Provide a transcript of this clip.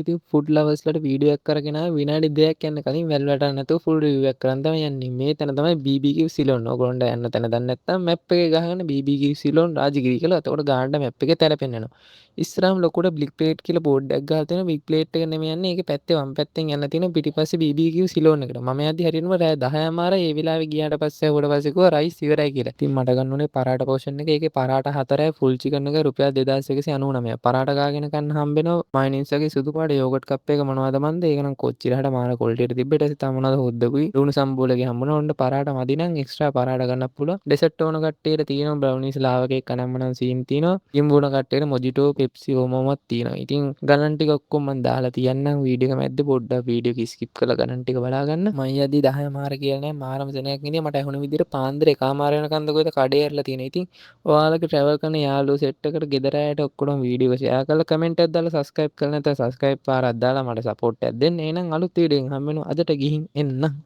ඉතින් food ලවර්ස්‌ලාට video එකක් අරගෙන ආවේ විනාඩි 2ක් යන්න කලින් වැල් වැටෙන්නේ නැතුව ෆුල් රිවිව් එකක් කරන් තමයි යන්නේ. මේ තැන තමයි BBQ සිලෝන්. ඕගොල්ලන්ට යන්න තැන දන්නේ නැත්නම් මැප් එකේ ගහගන්න BBQ සිලෝන් රාජගිරි කියලා. එතකොට ගානට මැප් එකේ තැන පෙන්නනවා. ඉස්සරහම ලොකුට බ්ලික් ප්ලේට් කියලා බෝඩ් එකක් ගහලා තියෙනවා. බ්ලික් ප්ලේට් එක නෙමෙයි යන්නේ. ඒකේ පැත්තේ වම් පැත්තෙන් යන්න තියෙනවා පිටිපස්සේ BBQ සිලෝන් එකට. මම යද්දි හරියටම රෑ 10:00මාරයි. ඒ වෙලාවේ ගියාට පස්සේ ආවට පස්සේ කිව්වා රයිස් ඉවරයි කියලා. ඉතින් මට ගන්න උනේ පරාට පෝෂන් එක. ඒකේ පරාට 4යි ෆුල් චිකන් එක රුපියල් 2199යි. පරාට ගාගෙන කන්න හම්බෙනවා මයොනීස්ගේ සුදු පාට යෝගට් කප් එක මොනවද මන්ද? ඒක නම් කොච්චරහට මාර ක්වොලිටියට තිබ්බ. ඊට පස්සේ තව මොනවද හොද්දකුයි ලුණු සම්බෝලගේ හම්බුණා. ඔන්න පරාට මදි නම් එක්ස්ට්‍රා පරාට ගන්නත් පුළුවන්. ඩෙසර්ට් ඕන කට්ටියට තියෙනවා බ්‍රවුනිස් ලාවා කේක් අනම්මනම් සීන් තියෙනවා. කිම්බුණ කට්ටියට මොජිටෝ පෙප්සි ඕමමත් තියෙනවා. ඉතින් ගණන් ටික ඔක්කොම මම දාලා තියන්නම් වීඩියෝ එක මැද්දේ පොඩ්ඩක් වීඩියෝ එක ස්කිප් කරලා ගණන් ටික බලා ගන්න. මම යද්දි 10 මාර කියලා නෑ මාරම සෙනයක් ඉඳිය මට ඇහුණ විදිහට පාන්දර එකමාර වෙනකන්ද කොහෙද කඩේ ඇරලා තියෙනවා. ඉතින් ඔයාලගේ ට්‍රැවල් කරන යාළුවෝ සෙට් එකට ගෙදර අයට ඔක්කොම වීඩියෝ එක ෂෙයා කරලා කමෙන්ට් එකක් දාලා සබ්ස්ක්‍රයිබ් කරලා නැත්නම් සබ්ස්ක්‍රයිබ් පාරක් දාලා මට සපෝට් එකක් දෙන්න. එහෙනම් අලුත් වීඩියෝ එකකින් හම්බ වෙනවා. අදට ගිහින් එන්න.